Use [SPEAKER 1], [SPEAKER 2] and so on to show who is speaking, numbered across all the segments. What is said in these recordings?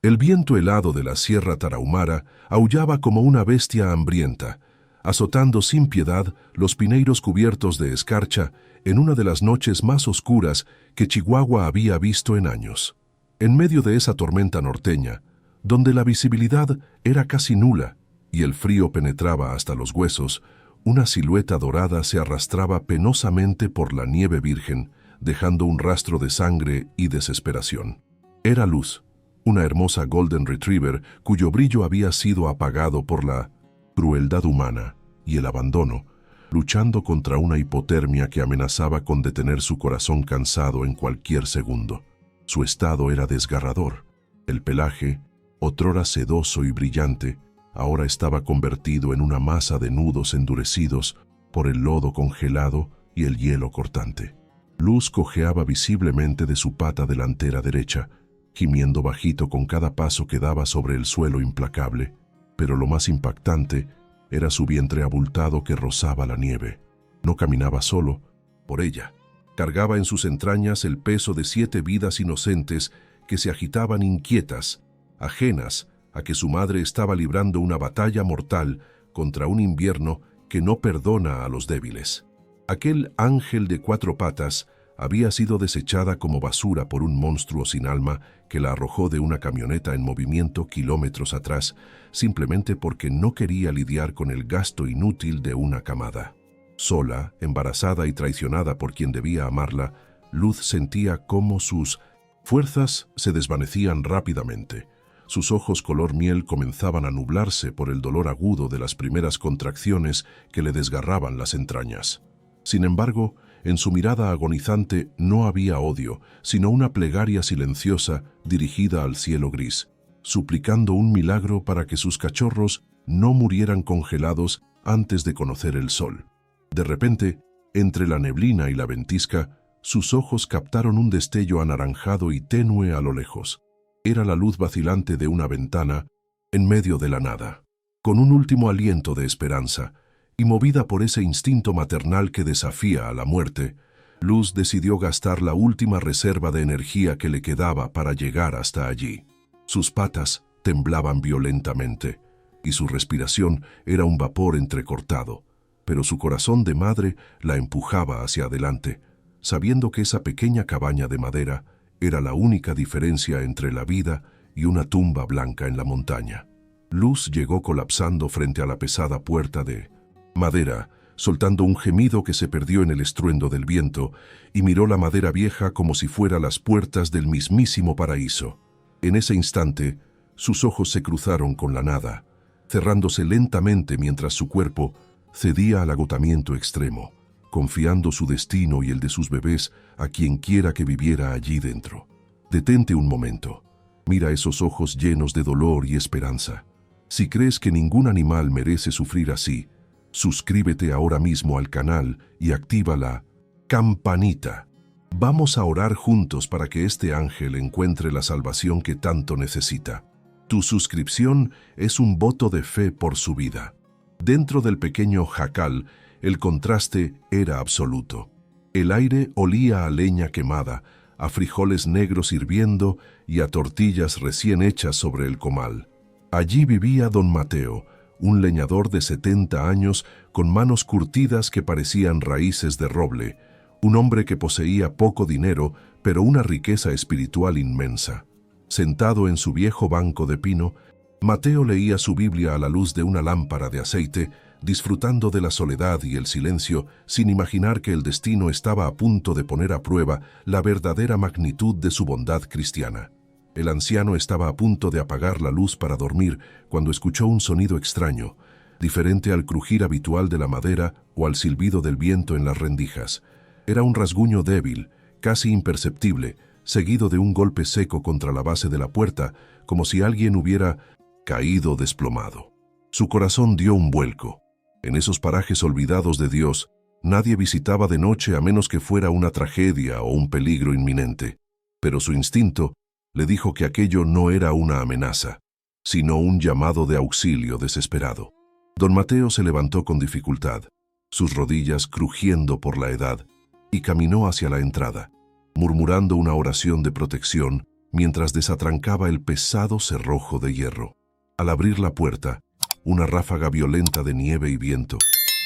[SPEAKER 1] El viento helado de la Sierra Tarahumara aullaba como una bestia hambrienta, azotando sin piedad los pineiros cubiertos de escarcha en una de las noches más oscuras que Chihuahua había visto en años. En medio de esa tormenta norteña, donde la visibilidad era casi nula y el frío penetraba hasta los huesos, una silueta dorada se arrastraba penosamente por la nieve virgen, dejando un rastro de sangre y desesperación. Era Luz, una hermosa Golden Retriever cuyo brillo había sido apagado por la crueldad humana y el abandono, luchando contra una hipotermia que amenazaba con detener su corazón cansado en cualquier segundo. Su estado era desgarrador. El pelaje, otrora sedoso y brillante, ahora estaba convertido en una masa de nudos endurecidos por el lodo congelado y el hielo cortante. Luz cojeaba visiblemente de su pata delantera derecha, gimiendo bajito con cada paso que daba sobre el suelo implacable, pero lo más impactante era su vientre abultado que rozaba la nieve. No caminaba solo, por ella. Cargaba en sus entrañas el peso de 7 vidas inocentes que se agitaban inquietas, ajenas a que su madre estaba librando una batalla mortal contra un invierno que no perdona a los débiles. Aquel ángel de 4 patas había sido desechada como basura por un monstruo sin alma que la arrojó de una camioneta en movimiento kilómetros atrás, simplemente porque no quería lidiar con el gasto inútil de una camada. Sola, embarazada y traicionada por quien debía amarla, Luz sentía cómo sus fuerzas se desvanecían rápidamente. Sus ojos color miel comenzaban a nublarse por el dolor agudo de las primeras contracciones que le desgarraban las entrañas. Sin embargo, en su mirada agonizante no había odio, sino una plegaria silenciosa dirigida al cielo gris, suplicando un milagro para que sus cachorros no murieran congelados antes de conocer el sol. De repente, entre la neblina y la ventisca, sus ojos captaron un destello anaranjado y tenue a lo lejos. Era la luz vacilante de una ventana en medio de la nada. Con un último aliento de esperanza, y movida por ese instinto maternal que desafía a la muerte, Luz decidió gastar la última reserva de energía que le quedaba para llegar hasta allí. Sus patas temblaban violentamente, y su respiración era un vapor entrecortado, pero su corazón de madre la empujaba hacia adelante, sabiendo que esa pequeña cabaña de madera era la única diferencia entre la vida y una tumba blanca en la montaña. Luz llegó colapsando frente a la pesada puerta de madera, soltando un gemido que se perdió en el estruendo del viento, y miró la madera vieja como si fuera las puertas del mismísimo paraíso. En ese instante, sus ojos se cruzaron con la nada, cerrándose lentamente mientras su cuerpo cedía al agotamiento extremo, confiando su destino y el de sus bebés a quien quiera que viviera allí dentro. Detente un momento. Mira esos ojos llenos de dolor y esperanza. Si crees que ningún animal merece sufrir así, suscríbete ahora mismo al canal y activa la campanita. Vamos a orar juntos para que este ángel encuentre la salvación que tanto necesita. Tu suscripción es un voto de fe por su vida. Dentro del pequeño jacal, el contraste era absoluto. El aire olía a leña quemada, a frijoles negros hirviendo y a tortillas recién hechas sobre el comal. Allí vivía don Mateo, un leñador de 70 años con manos curtidas que parecían raíces de roble, un hombre que poseía poco dinero, pero una riqueza espiritual inmensa. Sentado en su viejo banco de pino, Mateo leía su Biblia a la luz de una lámpara de aceite, disfrutando de la soledad y el silencio, sin imaginar que el destino estaba a punto de poner a prueba la verdadera magnitud de su bondad cristiana. El anciano estaba a punto de apagar la luz para dormir cuando escuchó un sonido extraño, diferente al crujir habitual de la madera o al silbido del viento en las rendijas. Era un rasguño débil, casi imperceptible, seguido de un golpe seco contra la base de la puerta, como si alguien hubiera caído desplomado. Su corazón dio un vuelco. En esos parajes olvidados de Dios, nadie visitaba de noche a menos que fuera una tragedia o un peligro inminente. Pero su instinto le dijo que aquello no era una amenaza, sino un llamado de auxilio desesperado. Don Mateo se levantó con dificultad, sus rodillas crujiendo por la edad, y caminó hacia la entrada, murmurando una oración de protección mientras desatrancaba el pesado cerrojo de hierro. Al abrir la puerta, una ráfaga violenta de nieve y viento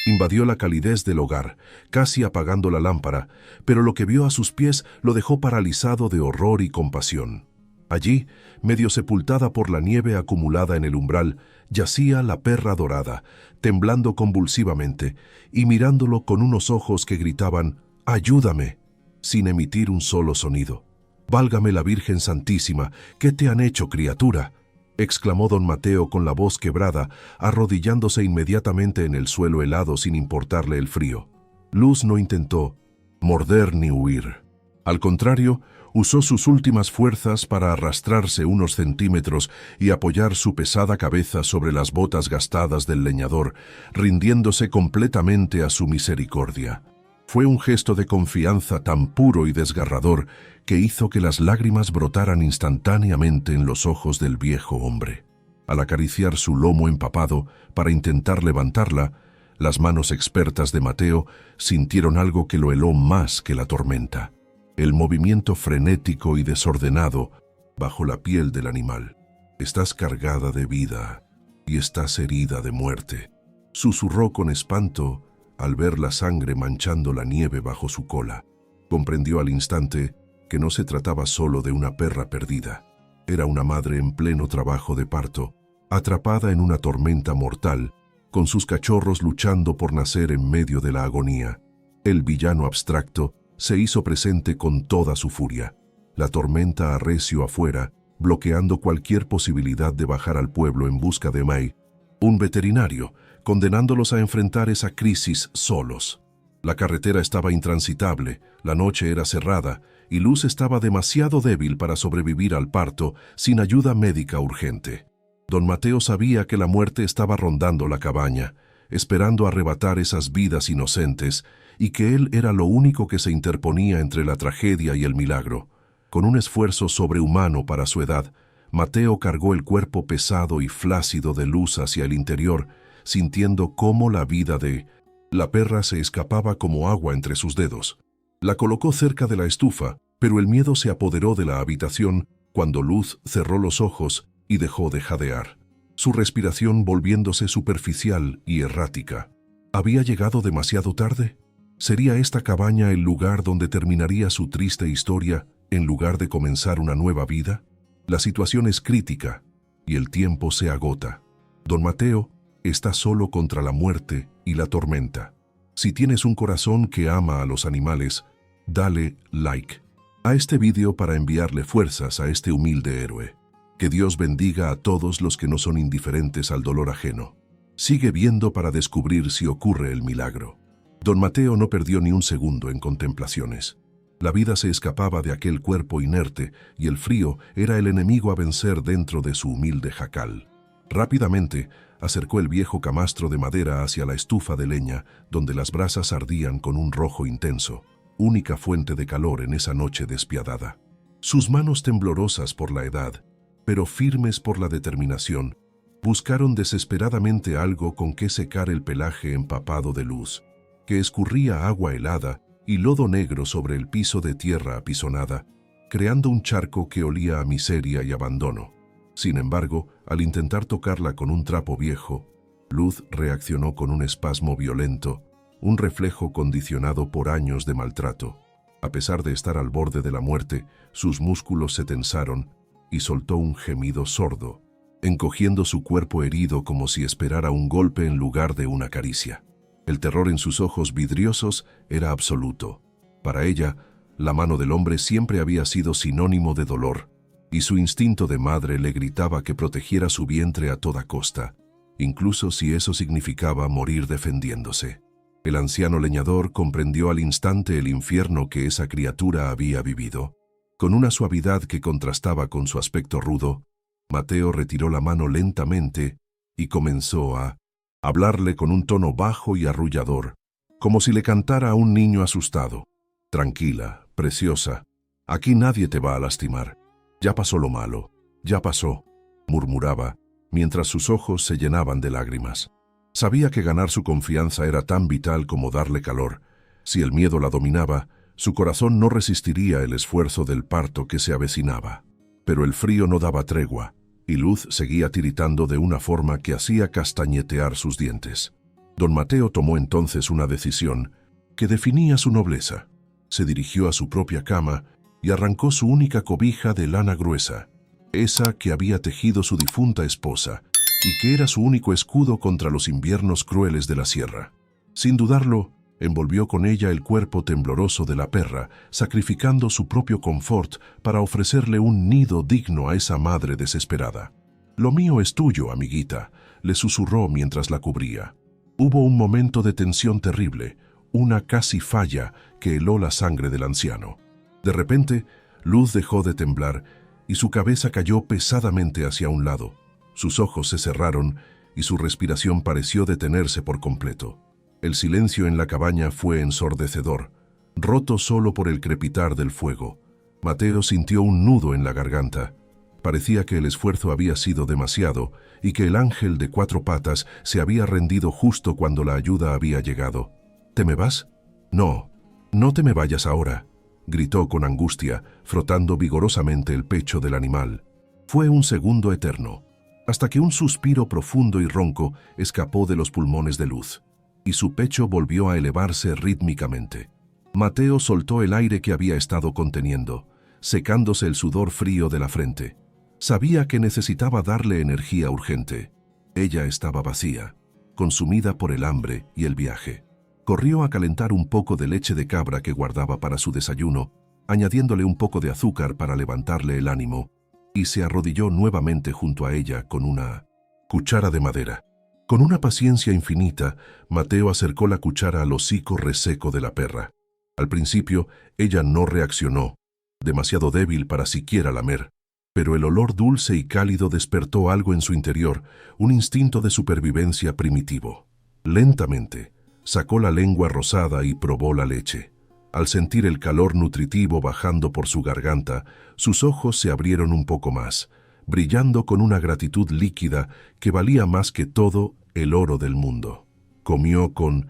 [SPEAKER 1] invadió la calidez del hogar, casi apagando la lámpara, pero lo que vio a sus pies lo dejó paralizado de horror y compasión. Allí, medio sepultada por la nieve acumulada en el umbral, yacía la perra dorada, temblando convulsivamente y mirándolo con unos ojos que gritaban «¡Ayúdame!», sin emitir un solo sonido. «¡Válgame la Virgen Santísima! ¿Qué te han hecho, criatura?», exclamó don Mateo con la voz quebrada, arrodillándose inmediatamente en el suelo helado sin importarle el frío. Luz no intentó morder ni huir. Al contrario, usó sus últimas fuerzas para arrastrarse unos centímetros y apoyar su pesada cabeza sobre las botas gastadas del leñador, rindiéndose completamente a su misericordia. Fue un gesto de confianza tan puro y desgarrador que hizo que las lágrimas brotaran instantáneamente en los ojos del viejo hombre. Al acariciar su lomo empapado para intentar levantarla, las manos expertas de Mateo sintieron algo que lo heló más que la tormenta: el movimiento frenético y desordenado bajo la piel del animal. «Estás cargada de vida y estás herida de muerte», susurró con espanto al ver la sangre manchando la nieve bajo su cola. Comprendió al instante que no se trataba solo de una perra perdida. Era una madre en pleno trabajo de parto, atrapada en una tormenta mortal, con sus cachorros luchando por nacer en medio de la agonía. El villano abstracto se hizo presente con toda su furia. La tormenta arreció afuera, bloqueando cualquier posibilidad de bajar al pueblo en busca de May, un veterinario, condenándolos a enfrentar esa crisis solos. La carretera estaba intransitable, la noche era cerrada y Luz estaba demasiado débil para sobrevivir al parto sin ayuda médica urgente. Don Mateo sabía que la muerte estaba rondando la cabaña, esperando arrebatar esas vidas inocentes, y que él era lo único que se interponía entre la tragedia y el milagro. Con un esfuerzo sobrehumano para su edad, Mateo cargó el cuerpo pesado y flácido de Luz hacia el interior, sintiendo cómo la vida de la perra se escapaba como agua entre sus dedos. La colocó cerca de la estufa, pero el miedo se apoderó de la habitación cuando Luz cerró los ojos y dejó de jadear, su respiración volviéndose superficial y errática. ¿Había llegado demasiado tarde? ¿Sería esta cabaña el lugar donde terminaría su triste historia en lugar de comenzar una nueva vida? La situación es crítica y el tiempo se agota. Don Mateo está solo contra la muerte y la tormenta. Si tienes un corazón que ama a los animales, dale like a este vídeo para enviarle fuerzas a este humilde héroe. Que Dios bendiga a todos los que no son indiferentes al dolor ajeno. Sigue viendo para descubrir si ocurre el milagro. Don Mateo no perdió ni un segundo en contemplaciones. La vida se escapaba de aquel cuerpo inerte y el frío era el enemigo a vencer dentro de su humilde jacal. Rápidamente acercó el viejo camastro de madera hacia la estufa de leña, donde las brasas ardían con un rojo intenso, única fuente de calor en esa noche despiadada. Sus manos temblorosas por la edad, pero firmes por la determinación, buscaron desesperadamente algo con que secar el pelaje empapado de Luz, que escurría agua helada y lodo negro sobre el piso de tierra apisonada, creando un charco que olía a miseria y abandono. Sin embargo, al intentar tocarla con un trapo viejo, Luz reaccionó con un espasmo violento, un reflejo condicionado por años de maltrato. A pesar de estar al borde de la muerte, sus músculos se tensaron y soltó un gemido sordo, encogiendo su cuerpo herido como si esperara un golpe en lugar de una caricia. El terror en sus ojos vidriosos era absoluto. Para ella, la mano del hombre siempre había sido sinónimo de dolor, y su instinto de madre le gritaba que protegiera su vientre a toda costa, incluso si eso significaba morir defendiéndose. El anciano leñador comprendió al instante el infierno que esa criatura había vivido. Con una suavidad que contrastaba con su aspecto rudo, Mateo retiró la mano lentamente y comenzó a hablarle con un tono bajo y arrullador, como si le cantara a un niño asustado. «Tranquila, preciosa, aquí nadie te va a lastimar. Ya pasó lo malo, ya pasó», murmuraba, mientras sus ojos se llenaban de lágrimas. Sabía que ganar su confianza era tan vital como darle calor. Si el miedo la dominaba, su corazón no resistiría el esfuerzo del parto que se avecinaba. Pero el frío no daba tregua, y Luz seguía tiritando de una forma que hacía castañetear sus dientes. Don Mateo tomó entonces una decisión que definía su nobleza. Se dirigió a su propia cama y arrancó su única cobija de lana gruesa, esa que había tejido su difunta esposa, y que era su único escudo contra los inviernos crueles de la sierra. Sin dudarlo, envolvió con ella el cuerpo tembloroso de la perra, sacrificando su propio confort para ofrecerle un nido digno a esa madre desesperada. «Lo mío es tuyo, amiguita», le susurró mientras la cubría. Hubo un momento de tensión terrible, una casi falla que heló la sangre del anciano. De repente, Luz dejó de temblar y su cabeza cayó pesadamente hacia un lado. Sus ojos se cerraron y su respiración pareció detenerse por completo. El silencio en la cabaña fue ensordecedor, roto solo por el crepitar del fuego. Mateo sintió un nudo en la garganta. Parecía que el esfuerzo había sido demasiado y que el ángel de 4 patas se había rendido justo cuando la ayuda había llegado. «¿Te me vas?» «No, no te me vayas ahora», gritó con angustia, frotando vigorosamente el pecho del animal. Fue un segundo eterno, hasta que un suspiro profundo y ronco escapó de los pulmones de Luz, y su pecho volvió a elevarse rítmicamente. Mateo soltó el aire que había estado conteniendo, secándose el sudor frío de la frente. Sabía que necesitaba darle energía urgente. Ella estaba vacía, consumida por el hambre y el viaje. Corrió a calentar un poco de leche de cabra que guardaba para su desayuno, añadiéndole un poco de azúcar para levantarle el ánimo, y se arrodilló nuevamente junto a ella con una cuchara de madera. Con una paciencia infinita, Mateo acercó la cuchara al hocico reseco de la perra. Al principio, ella no reaccionó, demasiado débil para siquiera lamer, pero el olor dulce y cálido despertó algo en su interior, un instinto de supervivencia primitivo. Lentamente, sacó la lengua rosada y probó la leche. Al sentir el calor nutritivo bajando por su garganta, sus ojos se abrieron un poco más, brillando con una gratitud líquida que valía más que todo el oro del mundo. Comió con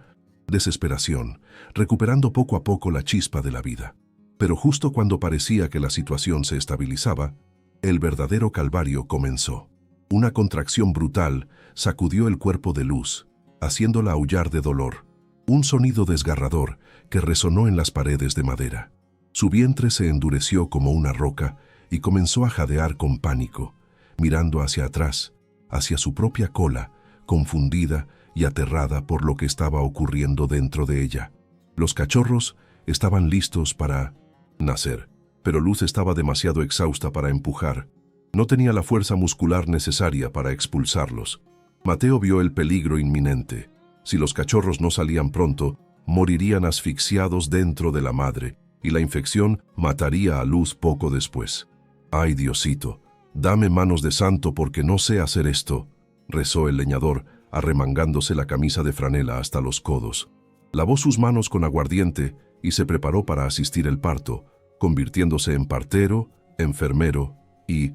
[SPEAKER 1] desesperación, recuperando poco a poco la chispa de la vida. Pero justo cuando parecía que la situación se estabilizaba, el verdadero calvario comenzó. Una contracción brutal sacudió el cuerpo de Luz, haciéndola aullar de dolor. Un sonido desgarrador que resonó en las paredes de madera. Su vientre se endureció como una roca y comenzó a jadear con pánico, mirando hacia atrás, hacia su propia cola, confundida y aterrada por lo que estaba ocurriendo dentro de ella. Los cachorros estaban listos para nacer, pero Luz estaba demasiado exhausta para empujar. No tenía la fuerza muscular necesaria para expulsarlos. Mateo vio el peligro inminente. Si los cachorros no salían pronto, morirían asfixiados dentro de la madre, y la infección mataría a Luz poco después. «Ay, Diosito, dame manos de santo porque no sé hacer esto», rezó el leñador, arremangándose la camisa de franela hasta los codos. Lavó sus manos con aguardiente y se preparó para asistir el parto, convirtiéndose en partero, enfermero y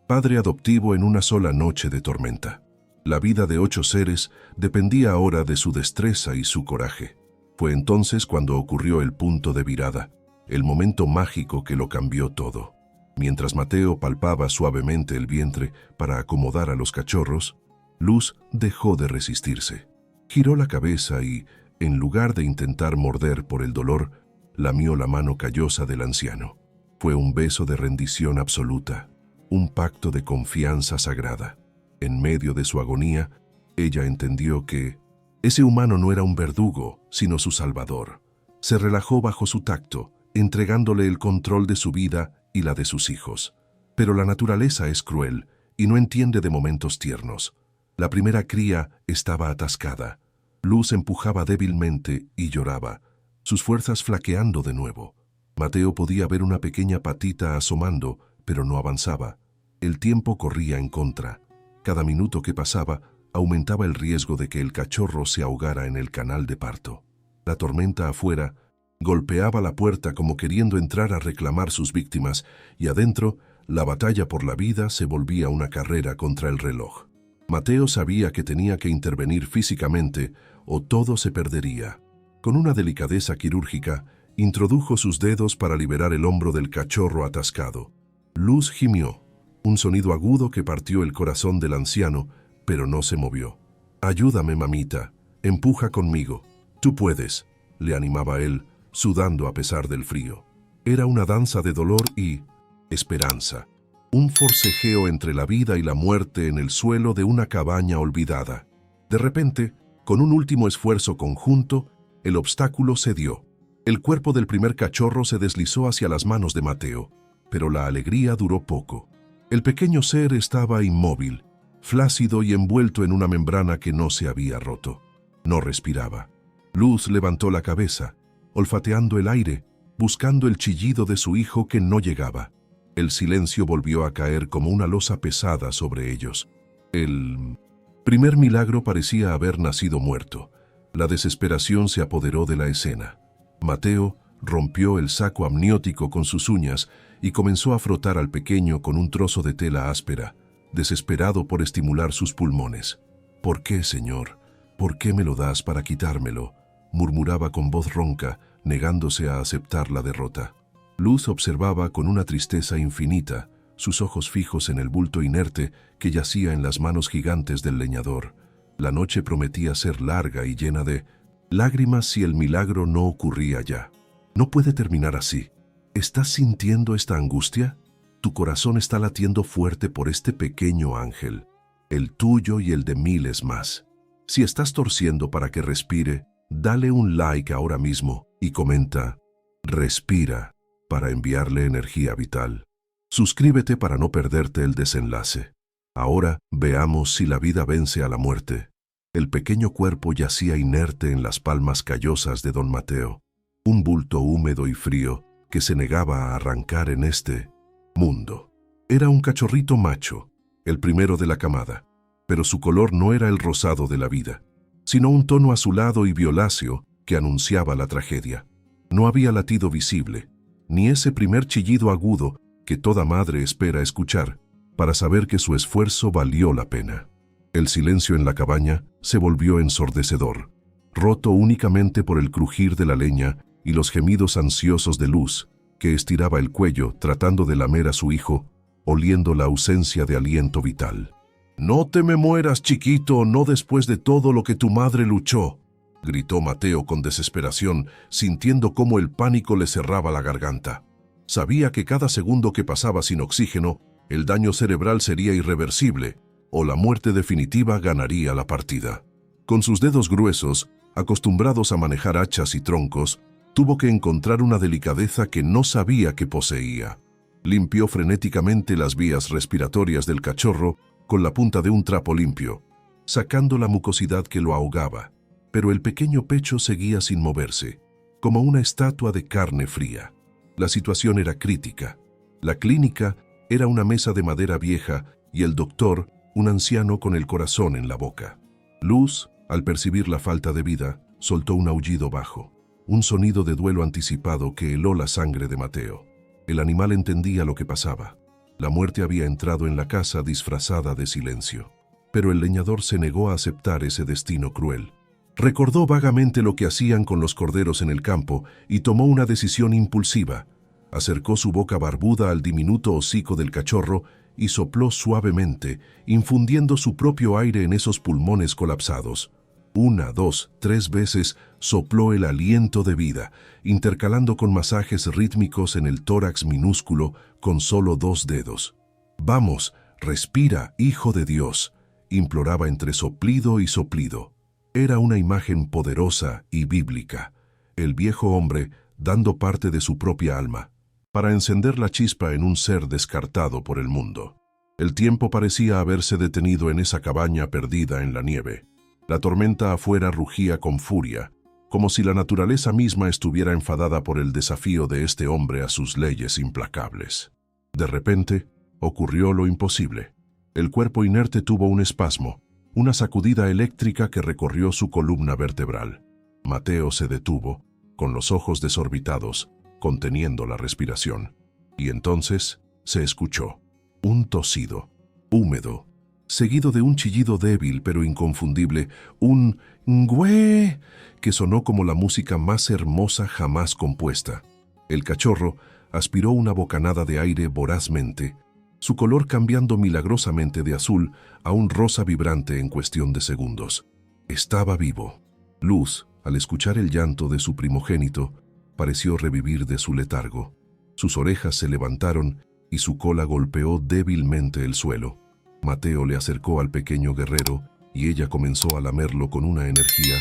[SPEAKER 1] padre adoptivo en una sola noche de tormenta. La vida de 8 seres dependía ahora de su destreza y su coraje. Fue entonces cuando ocurrió el punto de virada, el momento mágico que lo cambió todo. Mientras Mateo palpaba suavemente el vientre para acomodar a los cachorros, Luz dejó de resistirse. Giró la cabeza y, en lugar de intentar morder por el dolor, lamió la mano callosa del anciano. Fue un beso de rendición absoluta, un pacto de confianza sagrada. En medio de su agonía, ella entendió que ese humano no era un verdugo, sino su salvador. Se relajó bajo su tacto, entregándole el control de su vida y la de sus hijos. Pero la naturaleza es cruel y no entiende de momentos tiernos. La primera cría estaba atascada. Luz empujaba débilmente y lloraba, sus fuerzas flaqueando de nuevo. Mateo podía ver una pequeña patita asomando, pero no avanzaba. El tiempo corría en contra. Cada minuto que pasaba aumentaba el riesgo de que el cachorro se ahogara en el canal de parto. La tormenta afuera golpeaba la puerta como queriendo entrar a reclamar sus víctimas, y adentro la batalla por la vida se volvía una carrera contra el reloj. Mateo sabía que tenía que intervenir físicamente o todo se perdería. Con una delicadeza quirúrgica, introdujo sus dedos para liberar el hombro del cachorro atascado. Luz gimió, Un sonido agudo que partió el corazón del anciano, pero no se movió. «Ayúdame, mamita, empuja conmigo. Tú puedes», le animaba él, sudando a pesar del frío. Era una danza de dolor y esperanza. Un forcejeo entre la vida y la muerte en el suelo de una cabaña olvidada. De repente, con un último esfuerzo conjunto, el obstáculo cedió. El cuerpo del primer cachorro se deslizó hacia las manos de Mateo, pero la alegría duró poco. El pequeño ser estaba inmóvil, flácido y envuelto en una membrana que no se había roto. No respiraba. Luz levantó la cabeza, olfateando el aire, buscando el chillido de su hijo que no llegaba. El silencio volvió a caer como una losa pesada sobre ellos. El primer milagro parecía haber nacido muerto. La desesperación se apoderó de la escena. Mateo rompió el saco amniótico con sus uñas y comenzó a frotar al pequeño con un trozo de tela áspera, desesperado por estimular sus pulmones. «¿Por qué, Señor? ¿Por qué me lo das para quitármelo?», murmuraba con voz ronca, negándose a aceptar la derrota. Luz observaba con una tristeza infinita, sus ojos fijos en el bulto inerte que yacía en las manos gigantes del leñador. La noche prometía ser larga y llena de lágrimas si el milagro no ocurría ya. «No puede terminar así. ¿Estás sintiendo esta angustia? Tu corazón está latiendo fuerte por este pequeño ángel, el tuyo y el de miles más. Si estás torciendo para que respire, dale un like ahora mismo y comenta «Respira» para enviarle energía vital. Suscríbete para no perderte el desenlace. Ahora veamos si la vida vence a la muerte. El pequeño cuerpo yacía inerte en las palmas callosas de don Mateo, un bulto húmedo y frío que se negaba a arrancar en este mundo. Era un cachorrito macho, el primero de la camada, pero su color no era el rosado de la vida, sino un tono azulado y violáceo que anunciaba la tragedia. No había latido visible, ni ese primer chillido agudo que toda madre espera escuchar para saber que su esfuerzo valió la pena. El silencio en la cabaña se volvió ensordecedor, roto únicamente por el crujir de la leña y los gemidos ansiosos de Luz, que estiraba el cuello tratando de lamer a su hijo, oliendo la ausencia de aliento vital. «No te me mueras, chiquito, no después de todo lo que tu madre luchó», gritó Mateo con desesperación, sintiendo cómo el pánico le cerraba la garganta. Sabía que cada segundo que pasaba sin oxígeno, el daño cerebral sería irreversible, o la muerte definitiva ganaría la partida. Con sus dedos gruesos, acostumbrados a manejar hachas y troncos, tuvo que encontrar una delicadeza que no sabía que poseía. Limpió frenéticamente las vías respiratorias del cachorro con la punta de un trapo limpio, sacando la mucosidad que lo ahogaba, pero el pequeño pecho seguía sin moverse, como una estatua de carne fría. La situación era crítica. La clínica era una mesa de madera vieja y el doctor, un anciano con el corazón en la boca. Luz, al percibir la falta de vida, soltó un aullido bajo, un sonido de duelo anticipado que heló la sangre de Mateo. El animal entendía lo que pasaba. La muerte había entrado en la casa disfrazada de silencio. Pero el leñador se negó a aceptar ese destino cruel. Recordó vagamente lo que hacían con los corderos en el campo y tomó una decisión impulsiva. Acercó su boca barbuda al diminuto hocico del cachorro y sopló suavemente, infundiendo su propio aire en esos pulmones colapsados. 1, 2, 3 veces sopló el aliento de vida, intercalando con masajes rítmicos en el tórax minúsculo con solo 2 dedos. «Vamos, respira, hijo de Dios», imploraba entre soplido y soplido. Era una imagen poderosa y bíblica, el viejo hombre dando parte de su propia alma, para encender la chispa en un ser descartado por el mundo. El tiempo parecía haberse detenido en esa cabaña perdida en la nieve. La tormenta afuera rugía con furia, como si la naturaleza misma estuviera enfadada por el desafío de este hombre a sus leyes implacables. De repente, ocurrió lo imposible. El cuerpo inerte tuvo un espasmo, una sacudida eléctrica que recorrió su columna vertebral. Mateo se detuvo, con los ojos desorbitados, conteniendo la respiración. Y entonces se escuchó un tosido, húmedo, seguido de un chillido débil pero inconfundible, un «ngüe», que sonó como la música más hermosa jamás compuesta. El cachorro aspiró una bocanada de aire vorazmente, su color cambiando milagrosamente de azul a un rosa vibrante en cuestión de segundos. Estaba vivo. Luz, al escuchar el llanto de su primogénito, pareció revivir de su letargo. Sus orejas se levantaron y su cola golpeó débilmente el suelo. Mateo le acercó al pequeño guerrero y ella comenzó a lamerlo con una energía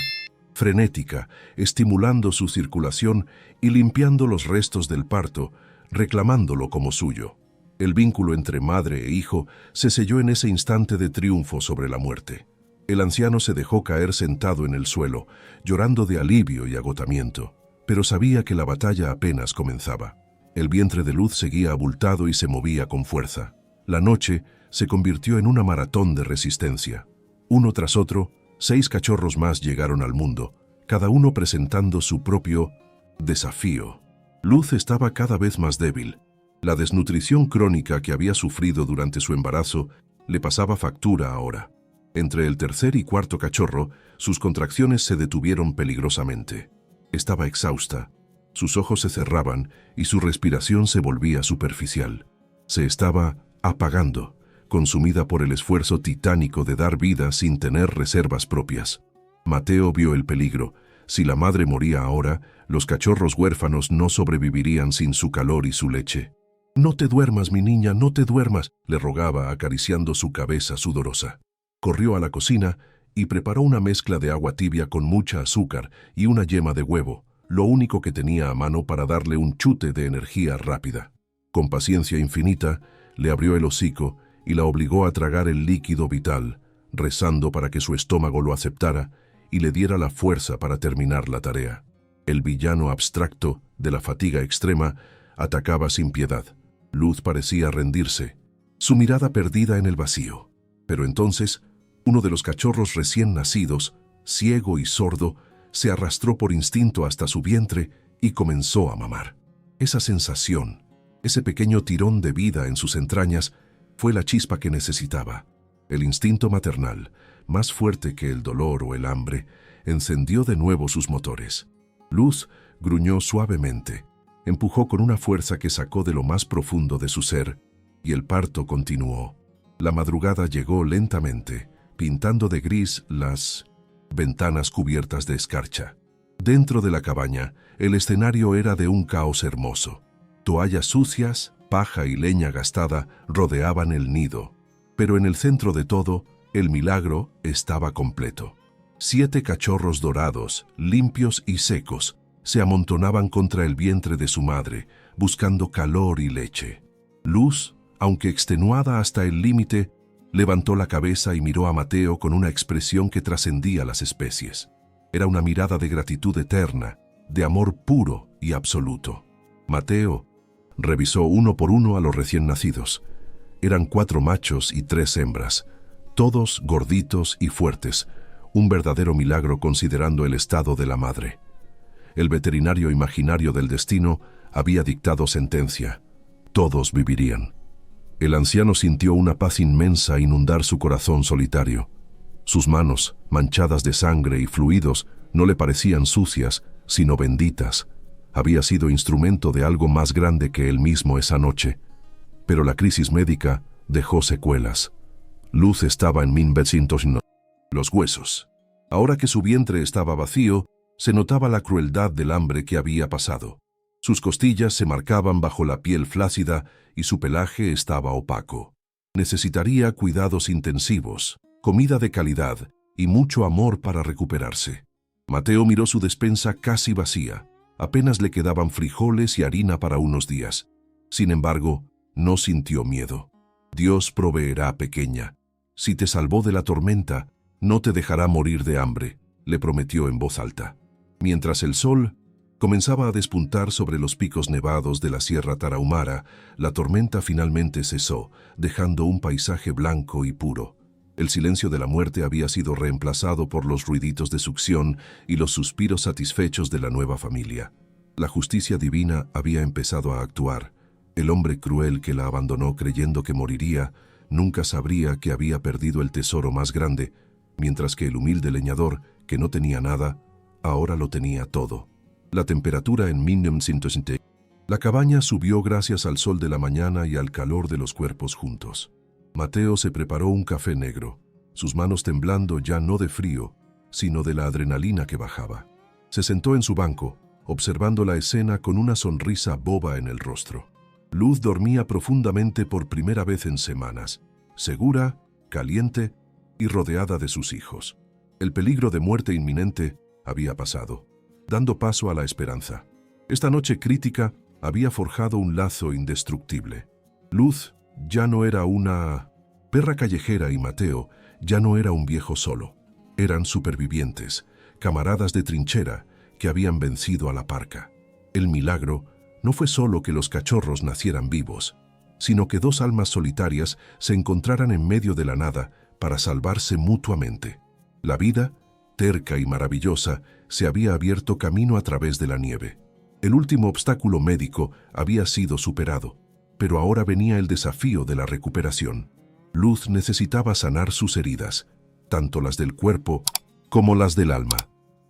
[SPEAKER 1] frenética, estimulando su circulación y limpiando los restos del parto, reclamándolo como suyo. El vínculo entre madre e hijo se selló en ese instante de triunfo sobre la muerte. El anciano se dejó caer sentado en el suelo, llorando de alivio y agotamiento, pero sabía que la batalla apenas comenzaba. El vientre de Luz seguía abultado y se movía con fuerza. La noche se convirtió en una maratón de resistencia. Uno tras otro, 6 cachorros más llegaron al mundo, cada uno presentando su propio desafío. Luz estaba cada vez más débil. La desnutrición crónica que había sufrido durante su embarazo le pasaba factura ahora. Entre el tercer y cuarto cachorro, sus contracciones se detuvieron peligrosamente. Estaba exhausta. Sus ojos se cerraban y su respiración se volvía superficial. Se estaba apagando, consumida por el esfuerzo titánico de dar vida sin tener reservas propias. Mateo vio el peligro. Si la madre moría ahora, los cachorros huérfanos no sobrevivirían sin su calor y su leche. «No te duermas, mi niña, no te duermas», le rogaba acariciando su cabeza sudorosa. Corrió a la cocina y preparó una mezcla de agua tibia con mucha azúcar y una yema de huevo, lo único que tenía a mano para darle un chute de energía rápida. Con paciencia infinita, le abrió el hocico y la obligó a tragar el líquido vital, rezando para que su estómago lo aceptara y le diera la fuerza para terminar la tarea. El villano abstracto de la fatiga extrema atacaba sin piedad. Luz parecía rendirse, su mirada perdida en el vacío. Pero entonces, uno de los cachorros recién nacidos, ciego y sordo, se arrastró por instinto hasta su vientre y comenzó a mamar. Esa sensación, ese pequeño tirón de vida en sus entrañas, fue la chispa que necesitaba. El instinto maternal, más fuerte que el dolor o el hambre, encendió de nuevo sus motores. Luz gruñó suavemente, empujó con una fuerza que sacó de lo más profundo de su ser, y el parto continuó. La madrugada llegó lentamente, pintando de gris las ventanas cubiertas de escarcha. Dentro de la cabaña, el escenario era de un caos hermoso. Toallas sucias, paja y leña gastada rodeaban el nido. Pero en el centro de todo, el milagro estaba completo. 7 cachorros dorados, limpios y secos, se amontonaban contra el vientre de su madre, buscando calor y leche. Luz, aunque extenuada hasta el límite, levantó la cabeza y miró a Mateo con una expresión que trascendía las especies. Era una mirada de gratitud eterna, de amor puro y absoluto. Mateo revisó uno por uno a los recién nacidos. Eran 4 machos y 3 hembras, todos gorditos y fuertes, un verdadero milagro considerando el estado de la madre. El veterinario imaginario del destino había dictado sentencia. Todos vivirían. El anciano sintió una paz inmensa inundar su corazón solitario. Sus manos, manchadas de sangre y fluidos, no le parecían sucias, sino benditas. Había sido instrumento de algo más grande que él mismo esa noche. Pero la crisis médica dejó secuelas. Luz estaba en 1900 los huesos. Ahora que su vientre estaba vacío, se notaba la crueldad del hambre que había pasado. Sus costillas se marcaban bajo la piel flácida y su pelaje estaba opaco. Necesitaría cuidados intensivos, comida de calidad y mucho amor para recuperarse. Mateo miró su despensa casi vacía. Apenas le quedaban frijoles y harina para unos días. Sin embargo, no sintió miedo. Dios proveerá, pequeña. Si te salvó de la tormenta, no te dejará morir de hambre, le prometió en voz alta. Mientras el sol comenzaba a despuntar sobre los picos nevados de la Sierra Tarahumara, la tormenta finalmente cesó, dejando un paisaje blanco y puro. El silencio de la muerte había sido reemplazado por los ruiditos de succión y los suspiros satisfechos de la nueva familia. La justicia divina había empezado a actuar. El hombre cruel que la abandonó creyendo que moriría, nunca sabría que había perdido el tesoro más grande, mientras que el humilde leñador, que no tenía nada, ahora lo tenía todo. La temperatura en 1960 La cabaña subió gracias al sol de la mañana y al calor de los cuerpos juntos. Mateo se preparó un café negro, sus manos temblando ya no de frío, sino de la adrenalina que bajaba. Se sentó en su banco, observando la escena con una sonrisa boba en el rostro. Luz dormía profundamente por primera vez en semanas, segura, caliente y rodeada de sus hijos. El peligro de muerte inminente había pasado, dando paso a la esperanza. Esta noche crítica había forjado un lazo indestructible. Luz ya no era una perra callejera y Mateo ya no era un viejo solo. Eran supervivientes, camaradas de trinchera que habían vencido a la parca. El milagro no fue solo que los cachorros nacieran vivos, sino que dos almas solitarias se encontraran en medio de la nada para salvarse mutuamente. La vida, terca y maravillosa, se había abierto camino a través de la nieve. El último obstáculo médico había sido superado, pero ahora venía el desafío de la recuperación. Luz necesitaba sanar sus heridas, tanto las del cuerpo como las del alma.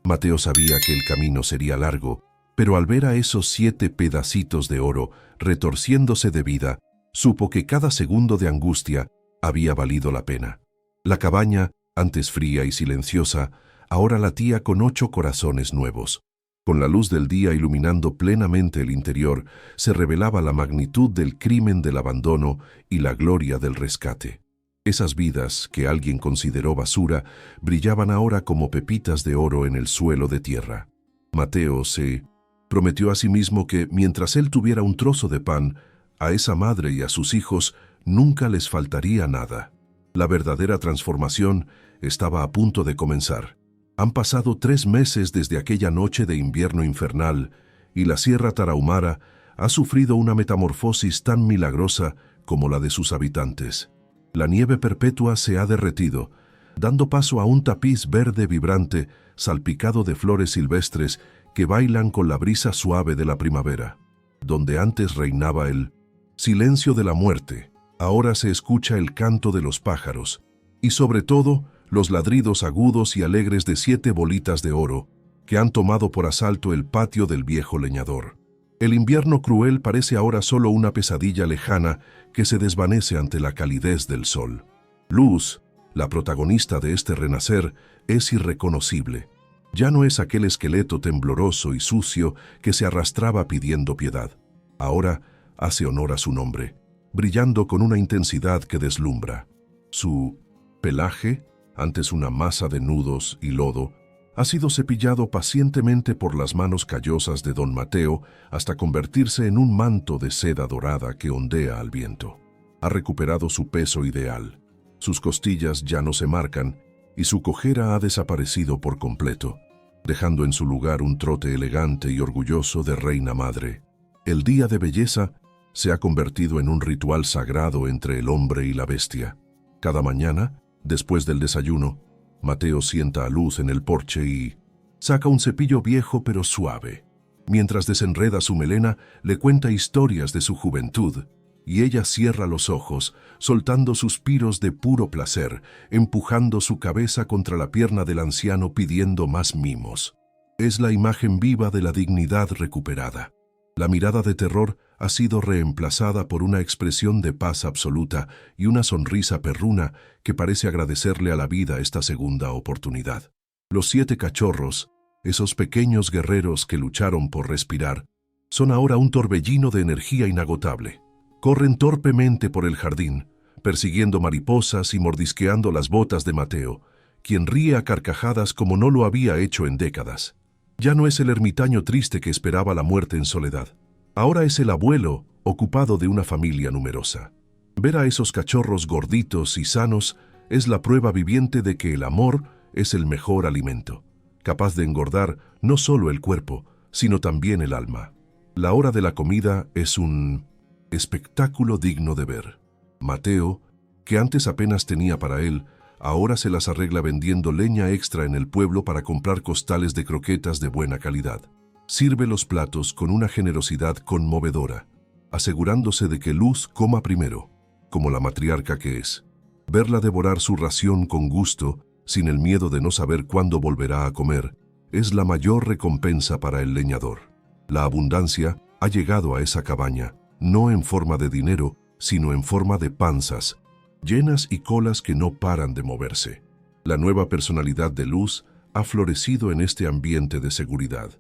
[SPEAKER 1] Mateo sabía que el camino sería largo, pero al ver a esos 7 pedacitos de oro retorciéndose de vida, supo que cada segundo de angustia había valido la pena. La cabaña, antes fría y silenciosa, ahora latía con 8 corazones nuevos. Con la luz del día iluminando plenamente el interior, se revelaba la magnitud del crimen del abandono y la gloria del rescate. Esas vidas, que alguien consideró basura, brillaban ahora como pepitas de oro en el suelo de tierra. Mateo se prometió a sí mismo que, mientras él tuviera un trozo de pan, a esa madre y a sus hijos nunca les faltaría nada. La verdadera transformación estaba a punto de comenzar. Han pasado 3 meses desde aquella noche de invierno infernal y la Sierra Tarahumara ha sufrido una metamorfosis tan milagrosa como la de sus habitantes. La nieve perpetua se ha derretido, dando paso a un tapiz verde vibrante salpicado de flores silvestres que bailan con la brisa suave de la primavera. Donde antes reinaba el silencio de la muerte, ahora se escucha el canto de los pájaros y sobre todo los ladridos agudos y alegres de 7 bolitas de oro que han tomado por asalto el patio del viejo leñador. El invierno cruel parece ahora solo una pesadilla lejana que se desvanece ante la calidez del sol. Luz, la protagonista de este renacer, es irreconocible. Ya no es aquel esqueleto tembloroso y sucio que se arrastraba pidiendo piedad. Ahora hace honor a su nombre, brillando con una intensidad que deslumbra. Su pelaje, antes una masa de nudos y lodo, ha sido cepillado pacientemente por las manos callosas de don Mateo hasta convertirse en un manto de seda dorada que ondea al viento. Ha recuperado su peso ideal. Sus costillas ya no se marcan y su cojera ha desaparecido por completo, dejando en su lugar un trote elegante y orgulloso de reina madre. El día de belleza se ha convertido en un ritual sagrado entre el hombre y la bestia. Cada mañana, después del desayuno, Mateo sienta a Luz en el porche y saca un cepillo viejo pero suave. Mientras desenreda su melena, le cuenta historias de su juventud, y ella cierra los ojos, soltando suspiros de puro placer, empujando su cabeza contra la pierna del anciano pidiendo más mimos. Es la imagen viva de la dignidad recuperada. La mirada de terror ha sido reemplazada por una expresión de paz absoluta y una sonrisa perruna que parece agradecerle a la vida esta segunda oportunidad. Los 7 cachorros, esos pequeños guerreros que lucharon por respirar, son ahora un torbellino de energía inagotable. Corren torpemente por el jardín, persiguiendo mariposas y mordisqueando las botas de Mateo, quien ríe a carcajadas como no lo había hecho en décadas. Ya no es el ermitaño triste que esperaba la muerte en soledad. Ahora es el abuelo ocupado de una familia numerosa. Ver a esos cachorros gorditos y sanos es la prueba viviente de que el amor es el mejor alimento, capaz de engordar no solo el cuerpo, sino también el alma. La hora de la comida es un espectáculo digno de ver. Mateo, que antes apenas tenía para él, ahora se las arregla vendiendo leña extra en el pueblo para comprar costales de croquetas de buena calidad. Sirve los platos con una generosidad conmovedora, asegurándose de que Luz coma primero, como la matriarca que es. Verla devorar su ración con gusto, sin el miedo de no saber cuándo volverá a comer, es la mayor recompensa para el leñador. La abundancia ha llegado a esa cabaña, no en forma de dinero, sino en forma de panzas, llenas y colas que no paran de moverse. La nueva personalidad de Luz ha florecido en este ambiente de seguridad.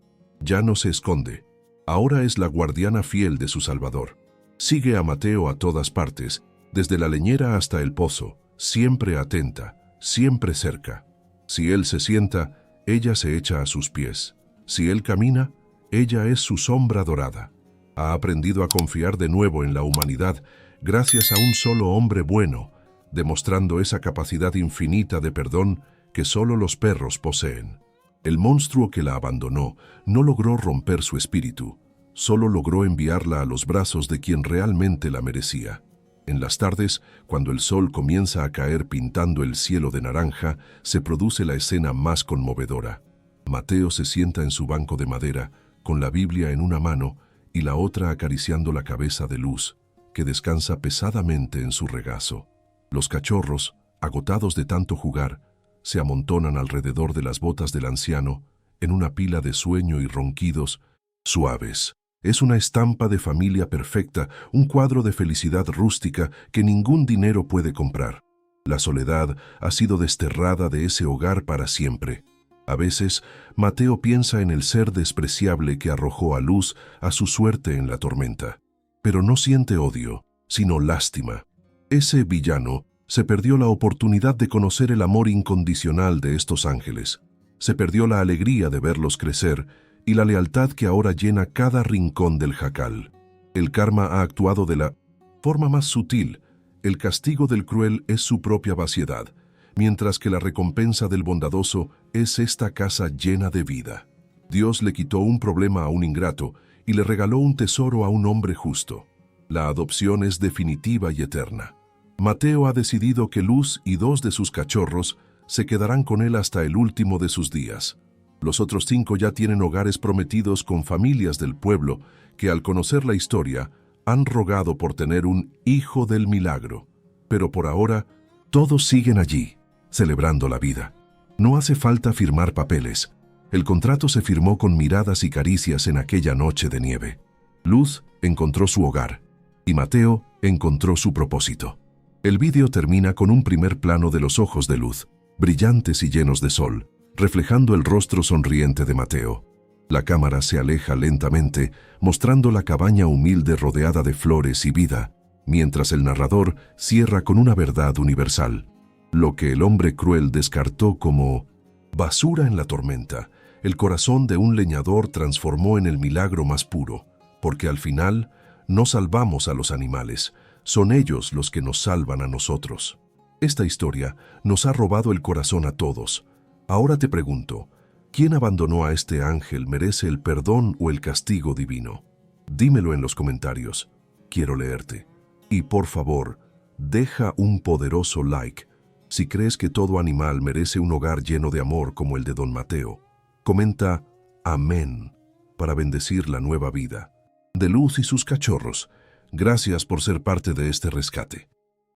[SPEAKER 1] Ya no se esconde. Ahora es la guardiana fiel de su Salvador. Sigue a Mateo a todas partes, desde la leñera hasta el pozo, siempre atenta, siempre cerca. Si él se sienta, ella se echa a sus pies. Si él camina, ella es su sombra dorada. Ha aprendido a confiar de nuevo en la humanidad gracias a un solo hombre bueno, demostrando esa capacidad infinita de perdón que solo los perros poseen. El monstruo que la abandonó no logró romper su espíritu, solo logró enviarla a los brazos de quien realmente la merecía. En las tardes, cuando el sol comienza a caer pintando el cielo de naranja, se produce la escena más conmovedora. Mateo se sienta en su banco de madera, con la Biblia en una mano y la otra acariciando la cabeza de Luz, que descansa pesadamente en su regazo. Los cachorros, agotados de tanto jugar, se amontonan alrededor de las botas del anciano en una pila de sueño y ronquidos suaves. Es una estampa de familia perfecta, un cuadro de felicidad rústica que ningún dinero puede comprar. La soledad ha sido desterrada de ese hogar para siempre. A veces, Mateo piensa en el ser despreciable que arrojó a Luz a su suerte en la tormenta. Pero no siente odio, sino lástima. Ese villano se perdió la oportunidad de conocer el amor incondicional de estos ángeles. Se perdió la alegría de verlos crecer y la lealtad que ahora llena cada rincón del jacal. El karma ha actuado de la forma más sutil. El castigo del cruel es su propia vaciedad, mientras que la recompensa del bondadoso es esta casa llena de vida. Dios le quitó un problema a un ingrato y le regaló un tesoro a un hombre justo. La adopción es definitiva y eterna. Mateo ha decidido que Luz y 2 de sus cachorros se quedarán con él hasta el último de sus días. Los otros 5 ya tienen hogares prometidos con familias del pueblo que, al conocer la historia, han rogado por tener un hijo del milagro. Pero por ahora, todos siguen allí, celebrando la vida. No hace falta firmar papeles. El contrato se firmó con miradas y caricias en aquella noche de nieve. Luz encontró su hogar y Mateo encontró su propósito. El vídeo termina con un primer plano de los ojos de Luz, brillantes y llenos de sol, reflejando el rostro sonriente de Mateo. La cámara se aleja lentamente, mostrando la cabaña humilde rodeada de flores y vida, mientras el narrador cierra con una verdad universal. Lo que el hombre cruel descartó como basura en la tormenta, el corazón de un leñador transformó en el milagro más puro, porque al final no salvamos a los animales, son ellos los que nos salvan a nosotros. Esta historia nos ha robado el corazón a todos. Ahora te pregunto, ¿quién abandonó a este ángel merece el perdón o el castigo divino? Dímelo en los comentarios. Quiero leerte. Y por favor, deja un poderoso like si crees que todo animal merece un hogar lleno de amor como el de Don Mateo. Comenta amén para bendecir la nueva vida de Luz y sus cachorros. Gracias por ser parte de este rescate.